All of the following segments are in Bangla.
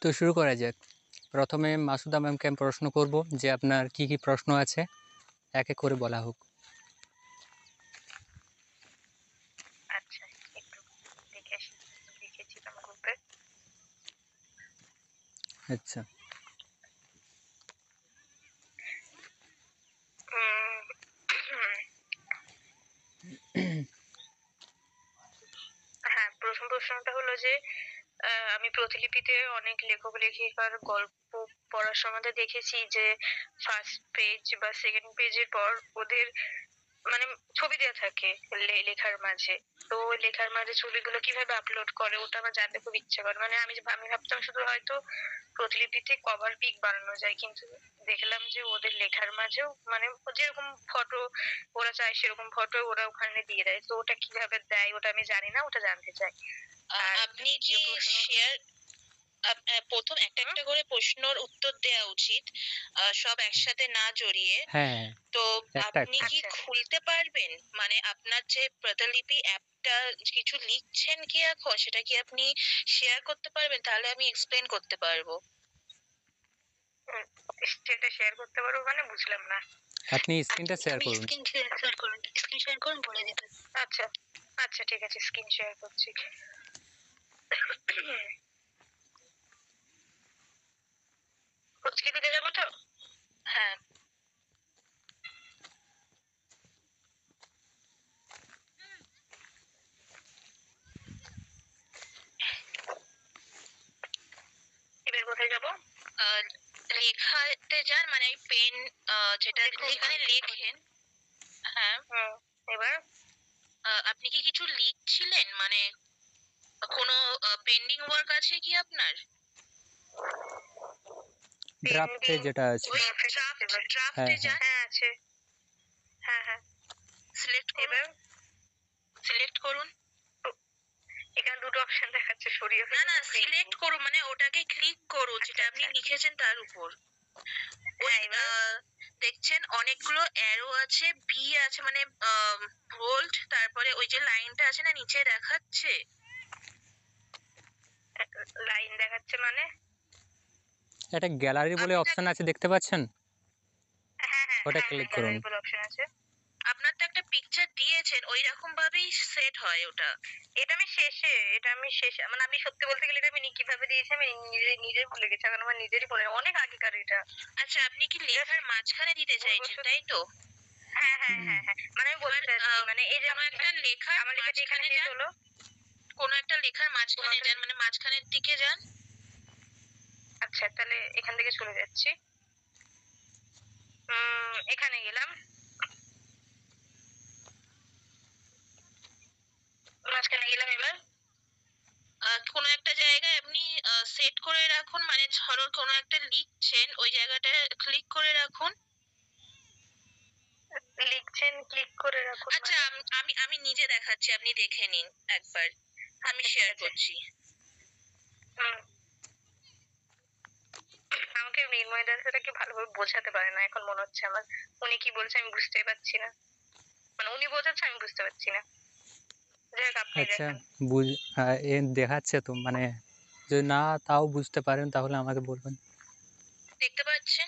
তো শুরু করা যাক। প্রথমে মাসুদা ম্যামকে আমি প্রশ্ন করব যে আপনার কি কি প্রশ্ন আছে এক এক করে বলা হোক। আচ্ছা, একটু দেখে আসি, লিখেছিলাম গ্রুপে। আচ্ছা, হ্যাঁ, প্রথম প্রশ্নটা হলো যে আমি প্রতিলিপিতে অনেক লেখক লেখিকার গল্প পড়ার সময় দেখেছি যে ফার্স্ট পেজ বা সেকেন্ড পেজের পর ওদের মানে ছবি দেওয়া থাকে লেখার মাঝে। তো ওই লেখার মাঝে ছবিগুলো কিভাবে আপলোড করে ওটা আমার জানতে খুব ইচ্ছে করে। মানে আমি ভাবতাম শুধু হয়তো প্রতিলিপিতে কভার পিক বানানো যায়, কিন্তু দেখলাম যে ওদের লেখার মাঝেও মানে যেরকম ফটো ওরা চায় সেরকম ফটো ওরা ওখানে দিয়ে দেয়। তো ওটা কিভাবে দেয় ওটা আমি জানি না, ওটা জানতে চাই। আর আপনি কি শেয়ার প্রথম একটা একটা করে প্রশ্নের উত্তর দেওয়া উচিত, সব একসাথে না জড়িয়ে। হ্যাঁ, তো একটা আপনি কি আচ্ছা। খুলতে পারবেন, মানে আপনার যে প্রতিলিপি অ্যাপটা কিছু লিখছেন কি এখন, সেটা কি আপনি শেয়ার করতে পারবেন? তাহলে আমি এক্সপ্লেন করতে পারবো। সেটা শেয়ার করতে পারবো মানে বুঝলাম না। আপনি স্ক্রিনটা শেয়ার করুন। স্ক্রিন শেয়ার করুন বলে দিতে। আচ্ছা আচ্ছা, ঠিক আছে, স্ক্রিন শেয়ার করছি। দিতে যাবো তো? হ্যাঁ, এবার কোথায় যাবো? লেখাতে যান, মানে পেন যেটা যেখানে লেখেন। হ্যাঁ, এবার আপনি কি কিছু লিখছিলেন, মানে কোনো পেন্ডিং ওয়ার্ক আছে কি আপনার? ড্রাফটে যেটা আছে। ওই হ্যাঁ, ড্রাফটে হ্যাঁ। যান, হ্যাঁ আছে। হ্যাঁ হ্যাঁ, সিলেক্ট করুন। এবার সিলেক্ট করুন। এখানে দুটো অপশন দেখাচ্ছে, সরিয়ে না না, সিলেক্ট করুন, মানে ওটাকে ক্লিক করুন যেটা আপনি লিখেছেন তার উপর। ওই দেখছেন অনেকগুলো অ্যারো আছে, বি আছে, মানে বোল্ড, তারপরে ওই যে লাইনটা আছে না নিচে দেখাচ্ছে। লাইন দেখাচ্ছে মানে? একটা গ্যালারি বলে অপশন আছে, দেখতে পাচ্ছেন? হ্যাঁ হ্যাঁ, ওটা ক্লিক করুন। গ্যালারি বলে অপশন আছে। আপনার তো একটা পিকচার দিয়েছেন, ওই রকম ভাবেই সেট হয় ওটা। এটা আমি শেষে মানে আমি সত্যি বলতে গেলে এটা আমি কিভাবে দিয়েছি আমি নিজে ভুলে গেছি, কারণ আমার নিজেরই মনে নেই, অনেক আগেকার এটা। আচ্ছা, আপনি কি লেখার মাঝখানে দিতে চাইছেন, তাই তো? হ্যাঁ হ্যাঁ হ্যাঁ হ্যাঁ, মানে আমি বলতে চাচ্ছি মানে এই যে আমার একটা লেখার আমার লেখাটা এখানে মাঝখানে শেষ যান, হলো। কোনো একটা লেখার মাঝখানে যান, মানে মাঝখানের দিকে যান। আচ্ছা, তাহলে এখান থেকে চলে যাচ্ছি। এখানে গেলাম, মাঝখানে গেলাম। এবার কোনো একটা জায়গায় আপনি সেট করে রাখুন, মানে ধরো কোনো একটা লিখছেন, ওই জায়গাটা ক্লিক করে রাখুন। লিখছেন ক্লিক করে রাখুন। আচ্ছা, আমি আমি নিজে দেখাচ্ছি, আপনি দেখে নিন একবার। আমি শেয়ার করছি। আমাকে মৃন্ময় দা সেটা কি ভালোভাবে বোঝাতে পারে না এখন মনে হচ্ছে আমার। উনি কি বলছে আমি বুঝতেই পারছি না, মানে উনি বোঝাচ্ছে আমি বুঝতে পারছি না। যাই হোক, আপনি আচ্ছা, দেখান। দেখাচ্ছে তো, মানে যদি না তাও বুঝতে পারেন তাহলে আমাকে বলবেন। দেখতে পাচ্ছেন?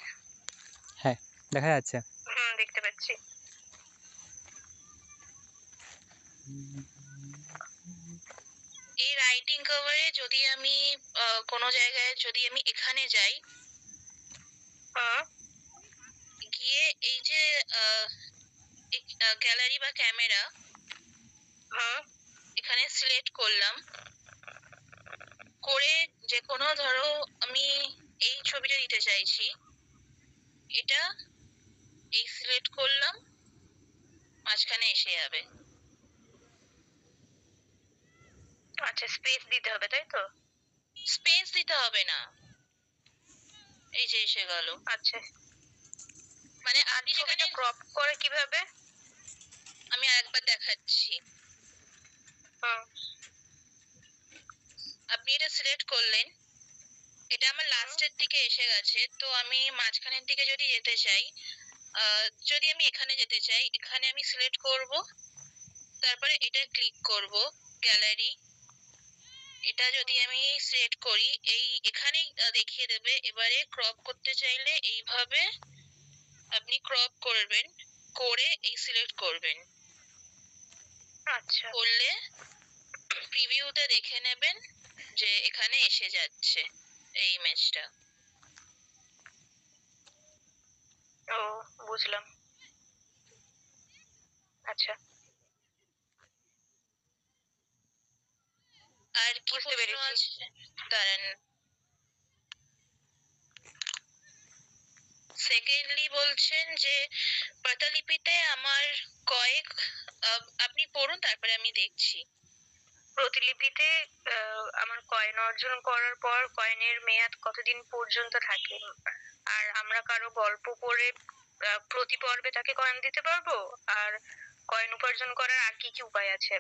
হ্যাঁ, দেখা যাচ্ছে। দেখতে পাচ্ছি। এই রাইটিং কভারে যদি আমি কোনো জায়গায় যদি আমি এখানে যাই, গিয়ে এই যে গ্যালারি বা ক্যামেরা, এখানে সিলেক্ট করলাম, করে যে কোনো ধরো আমি এই ছবিটা দিতে চাইছি, এটা এই সিলেক্ট করলাম, মাঝখানে এসে যাবে। আচ্ছা, স্পেস দিতে হবে তাই তো? স্পেস দিতে হবে না, এই যে এসে গেল। আচ্ছা, মানে আপনি যেখানে ক্রপ করে কিভাবে? আমি আরেকবার দেখাচ্ছি। আপনি এটা সিলেক্ট করলেন, এটা আমার লাস্টের দিকে এসে গেছে, তো আমি মাঝখানের দিকে যদি যেতে চাই, যদি আমি এখানে যেতে চাই, এখানে আমি সিলেক্ট করব, তারপরে এটা ক্লিক করব, গ্যালারি, এটা যদি আমি সিলেক্ট করি, এই এখানেই দেখিয়ে দেবে। এবারে ক্রপ করতে চাইলে এইভাবে আপনি ক্রপ করবেন, করে এই সিলেক্ট করবেন। আচ্ছা করলে প্রিভিউতে দেখে নেবেন যে এখানে এসে যাচ্ছে এই ইমেজটা। ও বুঝলাম। আচ্ছা আর কি বুঝতে প্রশ্ন পেরেছি। আছে? দাঁড়ান। সেকেন্ডলি বলছেন যে পাতালিপিতে আমার কয়েক, আপনি পড়ুন তারপরে আমি দেখছি। প্রতিলিপিতে আমার কয়েন অর্জন করার পর কয়েনের মেয়াদ কতদিন পর্যন্ত থাকে? আর আমরা কারো গল্প পড়ে প্রতি পর্বে তাকে কয়েন দিতে পারবো? আর কয়েন উপার্জন করার আর কি কি উপায় আছে?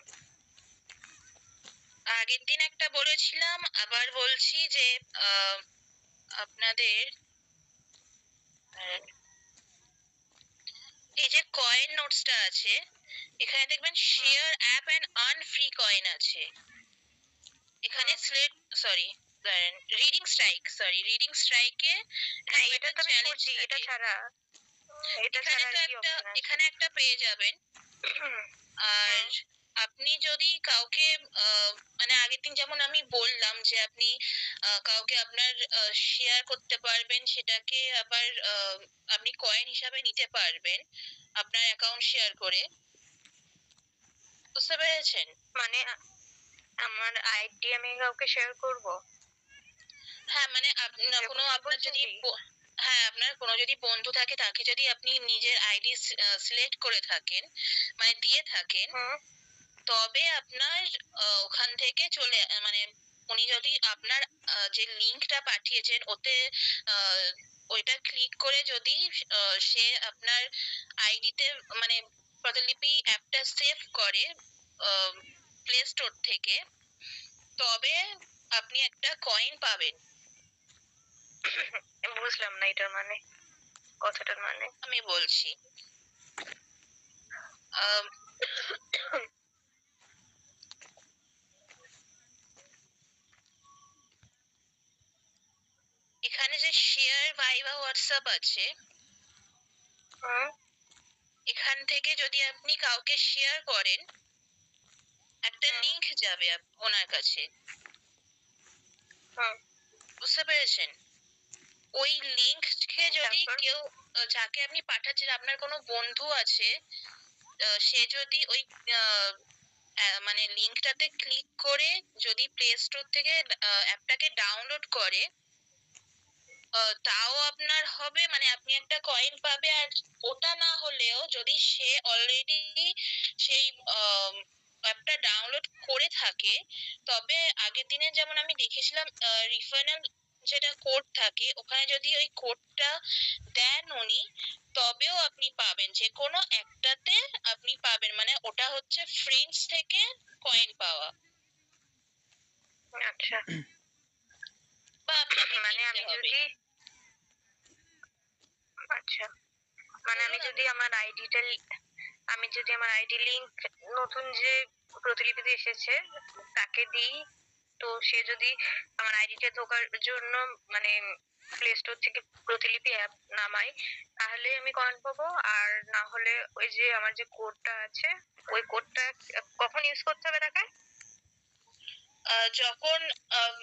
আগের দিন একটা বলেছিলাম, আবার বলছি যে আপনাদের এই যে কয়েন নোটসটা আছে, এখানে দেখবেন share app and earn free coin আছে। এখানে slate, sorry reading strike, reading স্ট্রাইকে হ্যাঁ এটা তো আমি চ্যালেঞ্জ করছি, এটা থাকে। ছাড়া এটা এখানে ছাড়া আর তো কি একটা, অপশন আছে? এখানে একটা পেয়ে যাবেন। আর আপনি যদি কাউকে মানে আগের দিন যেমন আমি বললাম যে আপনি কাউকে আপনার শেয়ার করতে পারবেন, সেটাকে আবার আপনি কয়েন হিসাবে নিতে পারবেন আপনার অ্যাকাউন্ট শেয়ার করে। বুঝতে পেরেছেন? মানে আমার আইডি আমি কাউকে শেয়ার করব? হ্যাঁ, মানে আপনার কোনো, আপনার যদি হ্যাঁ, আপনার কোনো যদি বন্ধু থাকে তাকে যদি আপনি নিজের আইডি সিলেক্ট করে থাকেন, মানে দিয়ে থাকেন, তবে আপনার ওখান থেকে চলে মানে উনি যদি আপনার যে লিংকটা পাঠিয়েছেন ওতে ওইটা ক্লিক করে যদি সে আপনার আইডিতে মানে প্রতিলিপি অ্যাপটা সেভ করে প্লে স্টোর থেকে, তবে আপনি একটা কয়েন পাবেন। বুঝলাম না এটার মানে, কথাটার মানে। আমি বলছি, আম, এখানে যে শেয়ার ভাইবা হোয়াটসঅ্যাপ আছে, এখান থেকে যদি আপনি কাউকে শেয়ার করেন, একটা লিংক যাবে ওনার কাছে। বুঝতে পেরেছেন? ওই লিংককে যদি কেউ, যাকে আপনি পাঠাচ্ছেন, আপনার কোনো বন্ধু আছে, সে যদি ওই মানে লিংকটাতে ক্লিক করে যদি প্লে স্টোর থেকে অ্যাপটাকে ডাউনলোড করে, তাও আপনার হবে, মানে আপনি একটা কয়েন পাবে। আর ওটা না হলেও যদি সে অলরেডি সেই অ্যাপটা ডাউনলোড করে থাকে, তবে আগের দিনে যেমন আমি দেখেছিলাম রিফারেল যেটা কোড থাকে, ওখানে যদি ওই কোডটা দেন উনি, তবেও আপনি পাবেন, যে কোনো একটাতে আপনি পাবেন। মানে ওটা হচ্ছে ফ্রেন্ডস থেকে কয়েন পাওয়া। আচ্ছা বা আপনাকে মানে কিনতে আমি হবে। যদি, আচ্ছা মানে আমি যদি আমার আইডিটা, আমি যদি আমার আইডি লিংক নতুন যে প্রতিলিপিতে এসেছে তাকে দিই, তো সে যদি আমার আইডিটা ঢোকার জন্য মানে প্লে স্টোর থেকে প্রতিলিপি অ্যাপ নামাই, তাহলে আমি কয়েন পাবো। আর না হলে ওই যে আমার যে কোডটা আছে, ওই কোডটা কখন ইউজ করতে হবে তাকে? যখন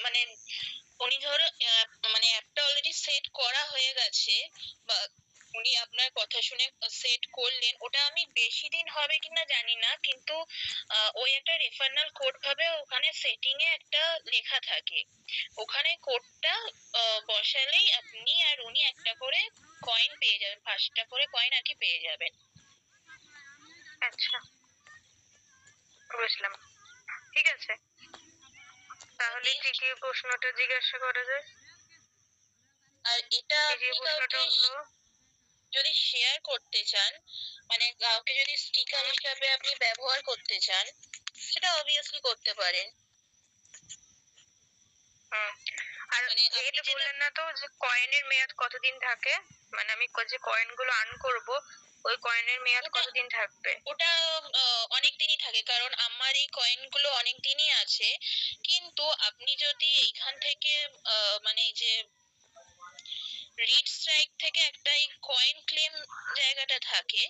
মানে উনি ধরো মানে অ্যাপটা অলরেডি সেট করা হয়ে গেছে, বা উনি আপনার কথা শুনে সেট করলেন, ওটা আমি বেশি দিন হবে কিনা জানি না, কিন্তু ওই একটা রেফারেল কোড ভাবে ওখানে সেটিং এ একটা লেখা থাকে, ওখানে কোডটা বসালেই আপনি আর উনি একটা করে কয়েন পেয়ে যাবেন, 5টা করে কয়েন আর কি পেয়ে যাবেন। আচ্ছা বুঝলাম, ঠিক আছে। তাহলে কি কি প্রশ্নটা জিজ্ঞাসা করা যায়? আর এটা কি যে আপনি প্রশ্নটা কাউকে হলো, যদি শেয়ার করতে চান, মানে কাউকে যদি স্টিকার হিসাবে আপনি ব্যবহার করতে চান, সেটা অবভিয়াসলি করতে পারেন। আর মানে এটা আপনি যেটা, বললেন না তো যে কয়েনের মেয়াদ কতদিন থাকে? মানে আমি যে কয়েন গুলো আর্ন করব, ওই কয়েনের মেয়াদ ওটা- কতদিন থাকবে? ওটা অনেক দিনই থাকে, কারণ আমার এই কয়েনগুলো অনেক দিনই আছে। কিন্তু আপনি যদি এইখান থেকে মানে যে রিড স্ট্রাইক থেকে একটা এই কয়েন ক্লেম জায়গাটা থাকে,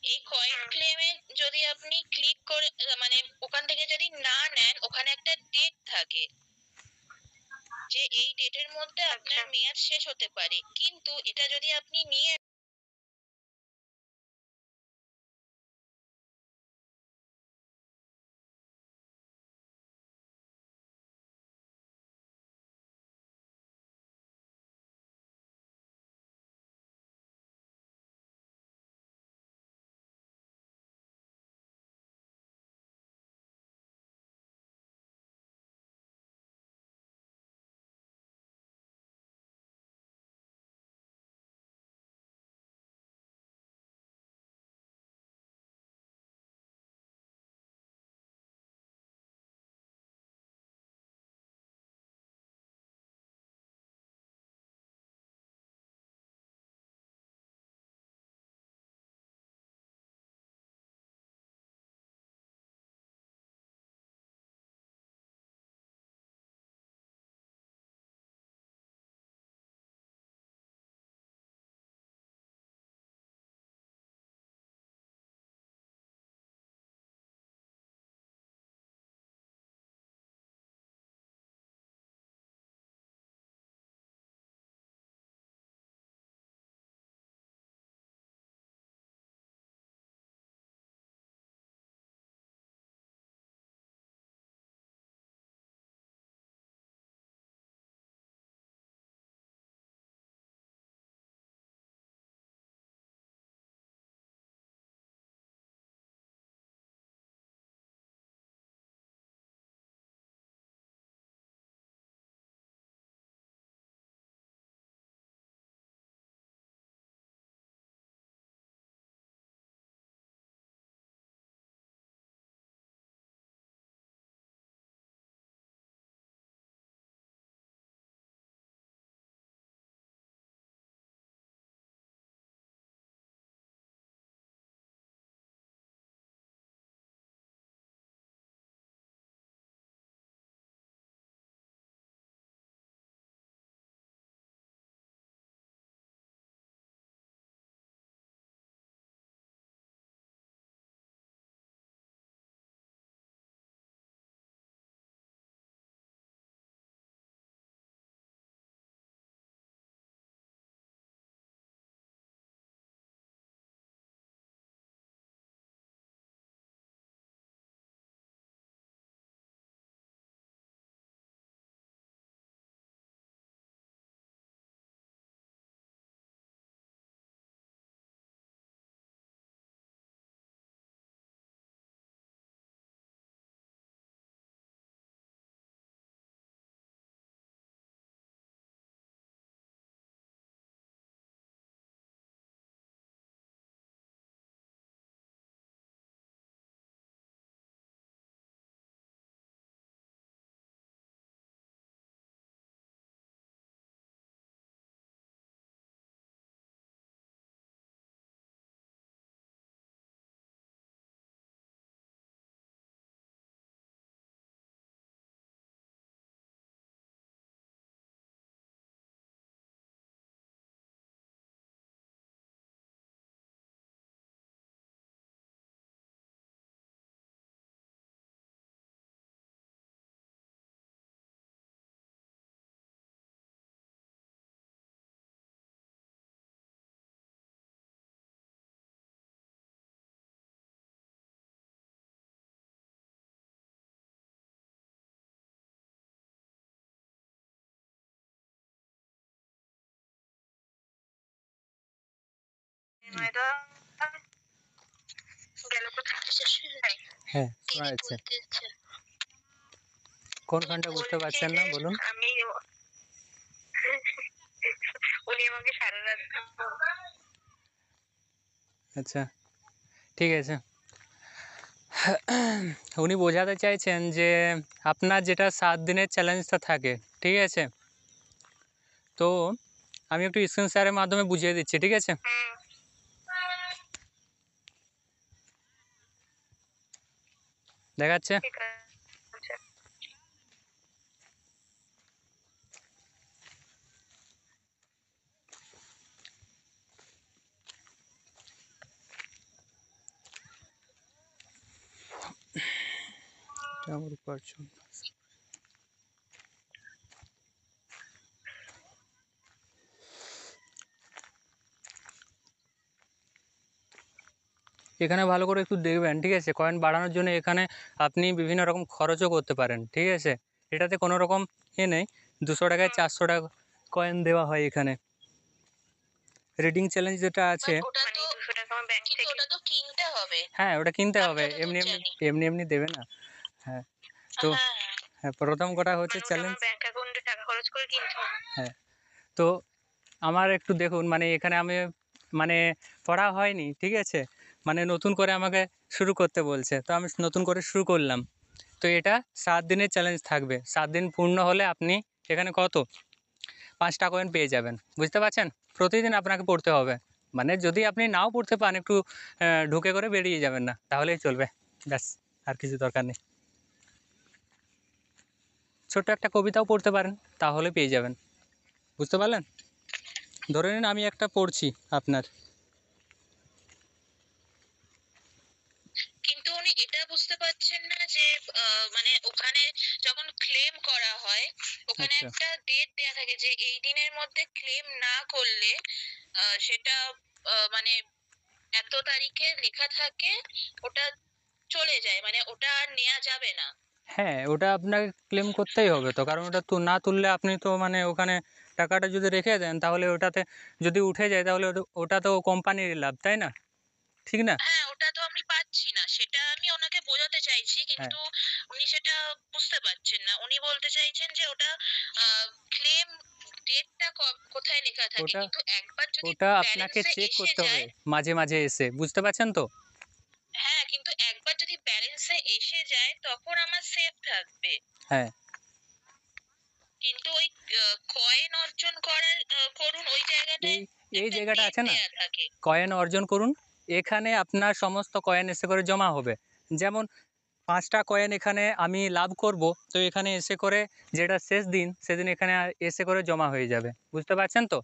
এই কয়েন ক্লেমে যদি আপনি ক্লিক করে মানে ওখান থেকে যদি না নেন, ওখানে একটা ডেট থাকে যে এই ডেটের মধ্যে আপনার আচ্ছা। মেয়াদ শেষ হতে পারে। কিন্তু এটা যদি আপনি নিয়ে ময়দা গেল কোথায়? হ্যাঁ, শোনা তিনি যাচ্ছে। বলতেছে কোনখানটা বুঝতে বলছি পারছেন যে না বলুন। আমি উনি আমাকে সারা রাত আচ্ছা, ঠিক আছে। উনি বোঝাতে চাইছেন যে আপনার যেটা 7 দিনের চ্যালেঞ্জটা থাকে, ঠিক আছে? তো আমি একটু স্ক্রিন শেয়ারের মাধ্যমে বুঝিয়ে দিচ্ছি, ঠিক আছে? দেখাচ্ছে? ঠিক আছে। এটা আমার উপার্জন। এখানে ভালো করে একটু দেখবেন, ঠিক আছে? কয়েন বাড়ানোর জন্য এখানে আপনি বিভিন্ন রকম খরচও করতে পারেন, ঠিক আছে? এটাতে কোনো রকম নেই। 200 টাকায় 400 টাকা কয়েন দেওয়া হয় এখানে। রিডিং চ্যালেঞ্জ যেটা আছে, বাট ওটা মানে তো 200 টাকা আমার ব্যাংক কিন্তু থেকে। ওটা তো কিনতে হবে হ্যাঁ ওটা কিনতে আমি হবে, যতদূর এমনি এমনি জানি। এমনি এমনি দেবে না। হ্যাঁ তো হ্যাঁ হ্যাঁ, প্রথম কথা হচ্ছে মানে ওটা চ্যালেঞ্জ। আমার ব্যাংক অ্যাকাউন্টে টাকা খরচ করে কিনতে হবে। হ্যাঁ তো আমার একটু দেখুন, মানে এখানে আমি মানে পড়া হয়নি, ঠিক আছে? মানে নতুন করে আমাকে শুরু করতে বলছে, তো আমি নতুন করে শুরু করলাম। তো এটা 7 দিনের চ্যালেঞ্জ থাকবে। 7 দিন পূর্ণ হলে আপনি এখানে কত 5টা কয়েন পেয়ে যাবেন, বুঝতে পারছেন? প্রতিদিন আপনাকে পড়তে হবে। মানে যদি আপনি নাও পড়তে পান, একটু ঢুকে করে বেরিয়ে যাবেন না, তাহলেই চলবে। ব্যাস, আর কিছু দরকার নেই। ছোট্ট একটা কবিতাও পড়তে পারেন, তাহলে পেয়ে যাবেন, বুঝতে পারলেন? ধরে নিন আমি একটা পড়ছি আপনার। কিন্তু উনি এটা বুঝতে পারছেন না যে মানে ওখানে যখন ক্লেম করা হয় ওখানে আচ্ছা একটা ডেট দেয়া থাকে যে এই দিনের মধ্যে ক্লেম না করলে সেটা মানে এত তারিখে লেখা থাকে ওটা চলে যায়, মানে ওটা আর নেওয়া যাবে না। হ্যাঁ, ওটা আপনাকে ক্লেম করতেই হবে তো, কারণ ওটা তো না তুললে আপনি তো মানে ওখানে টাকাটা যদি রেখে দেন, তাহলে ওটাতে যদি উঠে যায় তাহলে ওটা তো কোম্পানির লাভ, তাই না? ঠিক না? হ্যাঁ, ওটা তো আমি পাচ্ছি না, সেটা আমি ওনাকে বোঝাতে চাইছি, হ্যাঁ কিন্তু উনি সেটা বুঝতে পারছেন না। উনি বলতে চাইছেন যে ওটা ক্লেম ডেটটা কোথায় লেখা থাকে, ওটা কিন্তু একবার যদি ওটা আপনাকে ব্যালেন্সে চেক এসে করতে হবে যায়। মাঝে মাঝে এসে, বুঝতে পারছেন তো? হ্যাঁ, কিন্তু একবার যদি ব্যালেন্সে এসে যায় তখন আমার সেফ থাকবে। হ্যাঁ কিন্তু ওই কয়েন অর্জন করার করুন ওই জায়গাটায় এই এই একটা জায়গাটা ডেট আছে না, দেয়া থাকে। কয়েন অর্জন করুন। এখানে আপনার সমস্ত কয়েন এসে করে জমা হবে। যেমন 5টা কয়েন এখানে আমি লাভ করব, তো এখানে এসে করে যেটা শেষ দিন সেদিন এখানে এসে করে জমা হয়ে যাবে, বুঝতে পারছেন তো?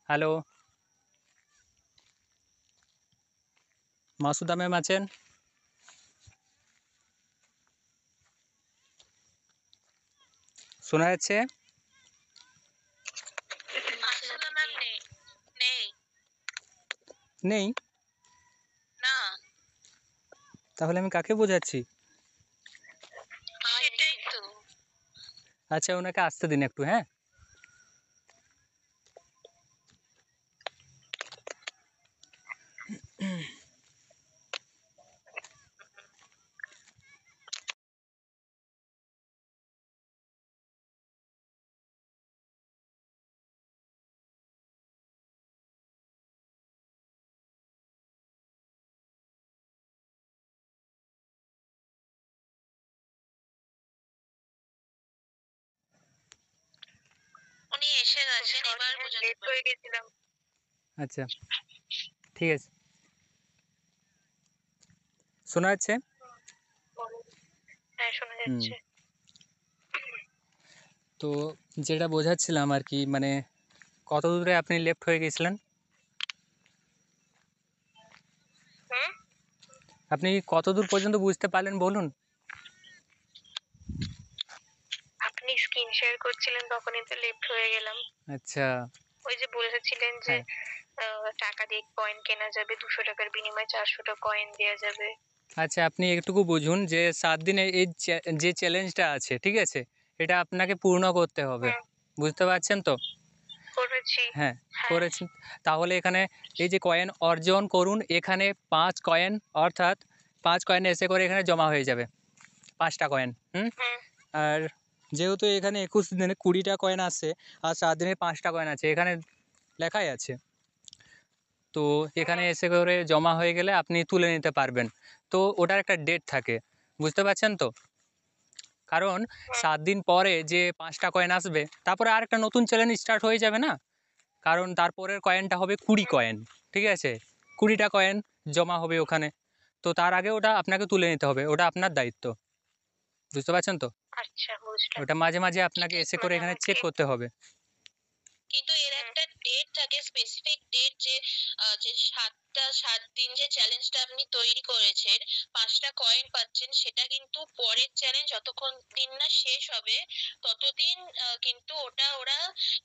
হ্যালো, মাসুদা ম্যাম আছেন? শোনা যাচ্ছে? আসলে ম্যাম নেই, নেই। নেই? না, তাহলে আমি কাকে বোঝাচ্ছি? সেটাই তো। আচ্ছা ওনাকে আসতে দিন একটু, হ্যাঁ? উনি এসে গেছেন, এবার বোঝাতে লেট পারবো। হয়ে গেছিলাম। আচ্ছা ঠিক আছে, শোনা যাচ্ছে? বলো। হ্যাঁ, শোনা হুম, যাচ্ছে। তো যেটা বোঝাচ্ছিলাম আর কি, মানে কত দূরে আপনি লেফট হয়ে গেছিলেন? হুম। আপনি কত দূর পর্যন্ত বুঝতে পারলেন বলুন? আপনি স্ক্রিন শেয়ার করছিলেন তখনই তো লেফট হয়ে গেলাম। আচ্ছা ওই যে বলেছিলেন যে হ্যাঁ টাকা দিয়ে কয়েন কেনা যাবে, 200 টাকার বিনিময়ে 400টা কয়েন দেওয়া যাবে। আচ্ছা, আপনি একটুকু বুঝুন যে 7 দিনে এই যে চ্যালেঞ্জটা আছে, ঠিক আছে? এটা আপনাকে পূর্ণ করতে হবে, হুম। বুঝতে পারছেন তো? করেছি। হ্যাঁ হ্যাঁ। করেছেন। তাহলে এখানে এই যে কয়েন অর্জন করুন, এখানে 5 কয়েন, অর্থাৎ 5 কয়েন এসে করে এখানে জমা হয়ে যাবে, 5টা কয়েন। হুম। আর যেহেতু এখানে 21 দিনে 20টা কয়েন আসছে, আর 7 দিনে 5টা কয়েন আছে, এখানে লেখাই আছে। তো এখানে হুম। এসে করে জমা হয়ে গেলে আপনি তুলে নিতে পারবেন। তো ওটার একটা ডেট থাকে, বুঝতে পারছেন তো? কারণ হুম। 7 দিন পরে যে 5টা কয়েন আসবে, তারপরে আরেকটা নতুন চ্যালেঞ্জ স্টার্ট হয়ে যাবে না? কারণ তারপরের কয়েনটা হবে 20 হুম। কয়েন, ঠিক আছে? 20টা কয়েন জমা হবে ওখানে। তো তার আগে ওটা আপনাকে তুলে নিতে হবে, ওটা আপনার দায়িত্ব। বুঝতে পারছেন তো? আচ্ছা, বুঝলাম। ওটা মাঝে মাঝে আপনাকে এসে করে মানে এখানে চেক আমাকে করতে হবে। কিন্তু এর একটা ডেট থাকে, স্পেসিফিক ডেট, যে যে 7 দিন যে চ্যালেঞ্জটা আপনি তৈরি করেছেন, 5টা কয়েন পাচ্ছেন, সেটা কিন্তু পরের চ্যালেঞ্জ যতক্ষণ দিন না শেষ হবে ততদিন কিন্তু ওটা ওরা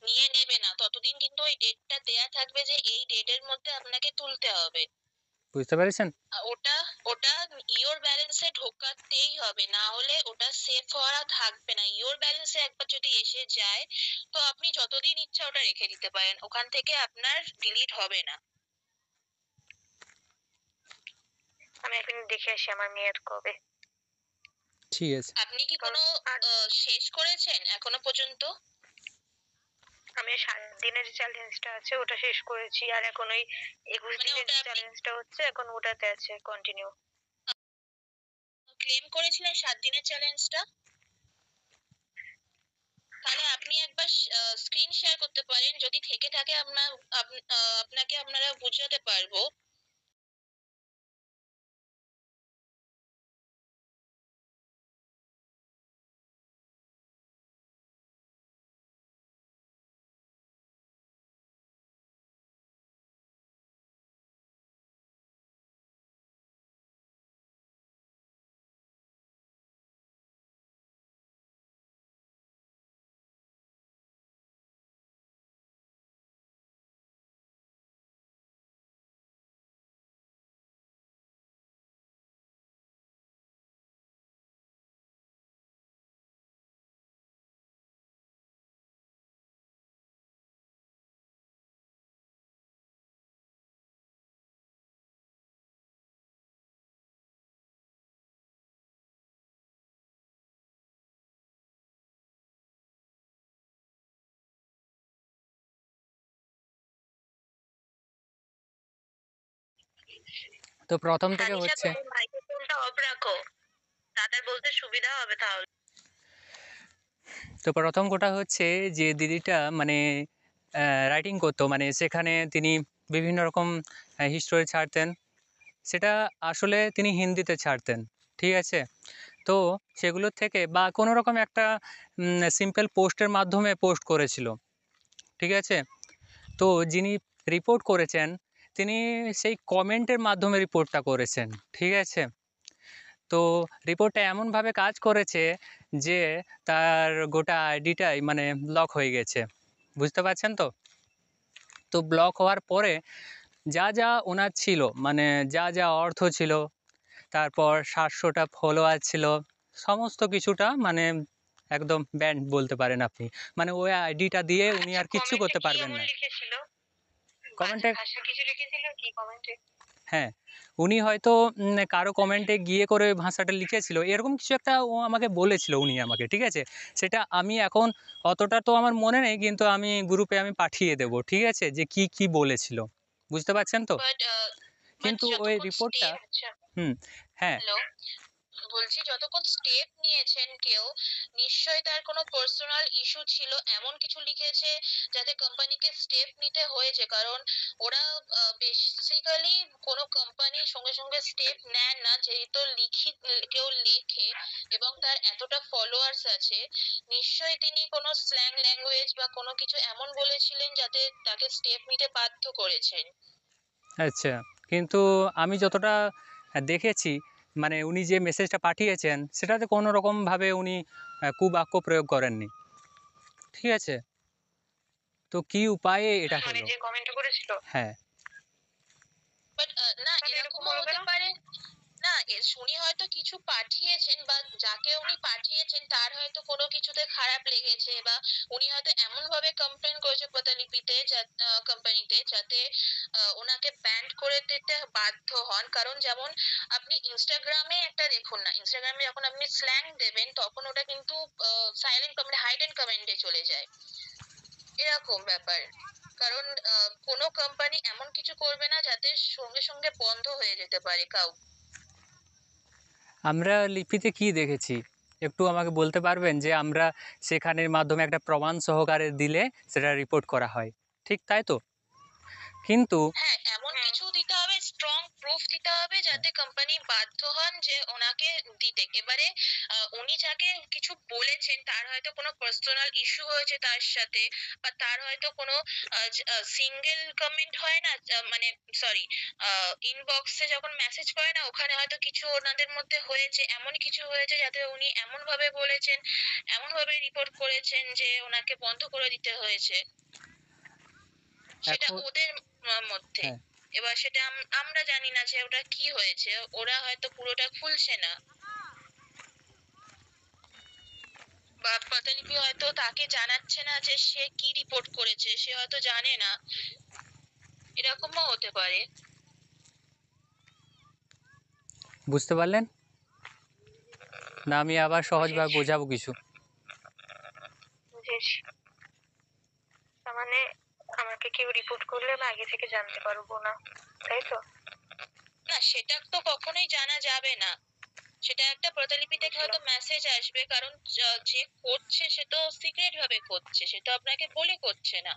নিয়ে নেবে না। ততদিন কিন্তু ওই ডেটটা দেয়া থাকবে যে এই ডেটের মধ্যে আপনাকে তুলতে হবে। বুঝতে পেরেছেন? ওটা ওটা ইওর ব্যালেন্সে ঢোকাতেই হবে, না হলে ওটা সেফ হওয়া থাকবে না। ইওর ব্যালেন্সে একবার যদি এসে যায় তো আপনি যতদিন ইচ্ছা ওটা রেখে দিতে পারেন, ওখান থেকে আপনার ডিলিট হবে না। আমি এখন দেখে আসি আমার মেয়ের কবে। ঠিক আছে। আপনি কি কোনো শেষ করেছেন এখনো পর্যন্ত? আমি 7 দিনের যে চ্যালেঞ্জটা আছে ওটা শেষ করেছি, আর এখন ওই 21 মানে দিনের ওটা যে আপনি চ্যালেঞ্জটা হচ্ছে এখন ওটাতে আছে কন্টিনিউ। ক্লেম করেছিলেন 7 দিনের চ্যালেঞ্জটা? তাহলে আপনি একবার স্ক্রিন শেয়ার করতে পারেন, যদি থেকে থাকে আপনাকে আপনারা বুঝাতে পারবো। তো প্রথম থেকে তানিশা, হচ্ছে, তুমি মাইক্রোফোনটা অফ রাখো, দাদার বলতে সুবিধা হবে তাহলে। তো প্রথম কথা হচ্ছে যে দিদিটা মানে রাইটিং করতো, মানে সেখানে তিনি বিভিন্ন রকম হিস্টোরি ছাড়তেন। সেটা আসলে তিনি হিন্দিতে ছাড়তেন, ঠিক আছে? তো সেগুলোর থেকে বা কোনো রকম একটা সিম্পল পোস্টের মাধ্যমে পোস্ট করেছিল, ঠিক আছে? তো যিনি রিপোর্ট করেছেন তিনি সেই কমেন্টের মাধ্যমে রিপোর্টটা করেছেন, ঠিক আছে? তো রিপোর্টটা এমনভাবে কাজ করেছে যে তার গোটা আইডিটাই মানে ব্লক হয়ে গেছে। বুঝতে পারছেন তো? তো ব্লক হওয়ার পরে যা যা ওনার ছিল, মানে যা যা অর্থ ছিল, তারপর 700টা ফলোয়ার ছিল, সমস্ত কিছুটা মানে একদম ব্যান্ড বলতে পারেন আপনি। মানে ওই আইডিটা দিয়ে উনি আচ্ছা, আর কিচ্ছু কমেন্টে করতে কি পারবেন এমন না। লিখেছিল? বাজে কমেন্টে, ভাষা কিছু লিখেছিল কি কমেন্টে? হ্যাঁ, উনি হয়তো কারো কমেন্টে গিয়ে করে ওই ভাষাটা লিখেছিল। এরকম কিছু একটা ও আমাকে বলেছিল উনি আমাকে, ঠিক আছে? সেটা আমি এখন অতটা তো আমার মনে নেই, কিন্তু আমি গ্রুপে আমি পাঠিয়ে দেবো, ঠিক আছে? যে কি বলেছিল। বুঝতে পারছেন তো? বাট বাট কিন্তু ওই যতক্ষণ রিপোর্টটা, স্টেপ, আচ্ছা, হুম, হ্যাঁ, হ্যালো, বলছি যতক্ষণ স্টেপ নিয়েছেন কেউ, নিশ্চয়ই তার কোনো পার্সোনাল ইস্যু ছিল, এমন কিছু লিখেছে যাতে কোম্পানিকে স্টেপ নিতে হয়েছে। কারণ ওরা বেসিক্যালি কোনো কোম্পানি সঙ্গে সঙ্গে স্টেপ নেন না, যেহেতু কেউ লেখে এবং তার এতটা ফলোয়ার্স আছে, নিশ্চয়ই তিনি কোনো স্ল্যাং ল্যাঙ্গুয়েজ বা কোনো কিছু এমন বলেছিলেন যাতে তাকে স্টেপ নিতে বাধ্য করেছেন। আচ্ছা। কিন্তু আমি যতটা দেখেছি, মানে উনি যে মেসেজটা পাঠিয়েছেন সেটাতে কোনো রকমভাবে উনি কুবাক্য প্রয়োগ করেননি, ঠিক আছে? তো কি উপায়ে এটা মানে হলো? যে কমেন্ট করেছিল। হ্যাঁ, বাট না, তাহলে এরকম এরকমও হলো হতে কেন? পারে। না, উনি হয়তো কিছু পাঠিয়েছেন, বা যাকে উনি পাঠিয়েছেন তার হয়তো কোনো কিছুতে খারাপ লেগেছে, বা উনি হয়তো এমন ভাবে কমপ্লেন করেছে প্রতিলিপিতে, কোম্পানিতে, যাতে ওনাকে ব্যান্ড করে দিতে বাধ্য হন। কারণ যেমন আপনি ইনস্টাগ্রামে একটা দেখুন না, ইনস্টাগ্রামে যখন আপনি স্ল্যাং দেবেন তখন ওটা কিন্তু সাইলেন্ট কমেন্ট, হাইডেন কমেন্টে চলে যায়, এরকম ব্যাপার। কারণ কোনো কোম্পানি এমন কিছু করবে না যাতে সঙ্গে সঙ্গে বন্ধ হয়ে যেতে পারে কাউ। আমরা লিপিতে কি দেখেছি? একটু আমাকে বলতে পারবেন যে আমরা সেখানের মাধ্যমে একটা প্রমাণ সহকারে দিলে সেটা রিপোর্ট করা হয়। ঠিক তাই তো? কিন্তু হ্যাঁ, এমন হুম। কিছু দিতে হবে, স্ট্রং প্রুফ দিতে হবে যাতে কোম্পানি বাধ্য হন যে ওনাকে দিতে। এবারে উনি যাকে কিছু বলেছেন তার হয়তো কোনো পার্সোনাল ইস্যু হয়েছে তার সাথে, বা তার হয়তো কোনো সিঙ্গেল কমেন্ট হয় না, মানে সরি, ইনবক্সে যখন মেসেজ করে না ওখানে হয়তো কিছু ওনাদের মধ্যে হয়েছে, এমন কিছু হয়েছে যাতে উনি এমন ভাবে বলেছেন, এমন ভাবে রিপোর্ট করেছেন যে ওনাকে বন্ধ করে দিতে হয়েছে। সেটা এখন ওদের মধ্যে। হ্যাঁ, এবার সেটা আমরা জানি না যে ওটা কি হয়েছে, ওরা হয়তো পুরোটা খুলছে না, বা প্রতিলিপি হয়তো তাকে জানাচ্ছে না যে সে কি রিপোর্ট করেছে, সে হয়তো জানে না, এরকমও হতে পারে। বুঝতে পারলেন? না আমি আবার সহজভাবে বুঝেছি বোঝাবো কিছু? বুঝেছি। তার মানে আমাকে কেউ রিপোর্ট করলে আমি আগে থেকে জানতে পারবো না, তাই তো? না, সেটা তো কখনোই জানা যাবে না। সেটা একটা প্রতিলিপি থেকে হয়তো মেসেজ আসবে, কারণ যে করছে সে তো সিক্রেট ভাবে করছে, সে তো আপনাকে বলে করছে না।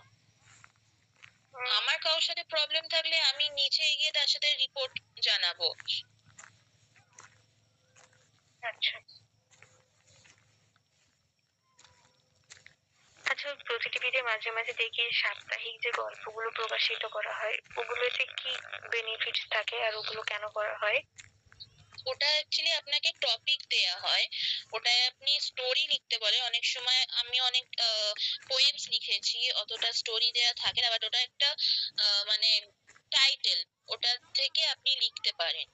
হুম, আমার কারোর সাথে প্রবলেম থাকলে আমি নিচে গিয়ে তার সাথে রিপোর্ট জানাবো। আচ্ছা। আচ্ছা, প্রতিলিপিতে মাঝে মাঝে দেখি সাপ্তাহিক যে গল্পগুলো প্রকাশিত করা হয় ওগুলোতে কি বেনিফিটস থাকে আর ওগুলো কেন করা হয়? ওটা অ্যাকচুয়ালি আপনাকে টপিক দেয়া হয়, ওটায় আপনি স্টোরি লিখতে বলে। অনেক সময় আমি অনেক পোয়েমস লিখেছি, অতটা স্টোরি দেয়া থাকে না, বাট ওটা একটা মানে টাইটেল, ওটা থেকে আপনি লিখতে পারেন।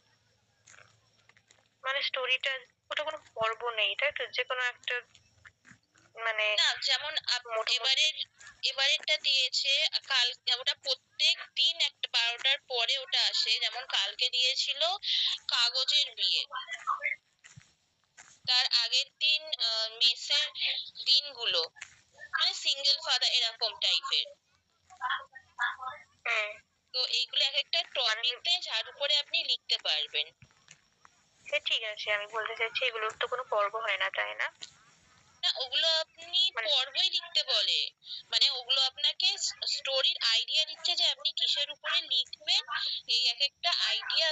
মানে স্টোরিটা, ওটা কোনো পর্ব নেই তাই তো, যে কোনো একটা মানে না, যেমন মোটামুটি? এবারেরটা দিয়েছে কাল, ওটা প্রত্যেক দিন একটা 12টার পরে ওটা আসে। যেমন কালকে দিয়েছিল কাগজের বিয়ে, তার আগের দিন মেসের দিনগুলো, মানে সিঙ্গেল ফাদার এরকম টাইপের। হুম। তো এইগুলো এক একটা মানে টপিক দেয় যার উপরে আপনি লিখতে পারবেন। সে ঠিক আছে, আমি বলতে চাইছি এগুলোর তো কোনো পর্ব হয় না তাই না? না, ওগুলো আপনি মানে পর্বই লিখতে বলে, মানে ওগুলো আপনাকে স্টোরির আইডিয়া দিচ্ছে যে আপনি কিসের উপরে লিখবেন, এই এক একটা আইডিয়া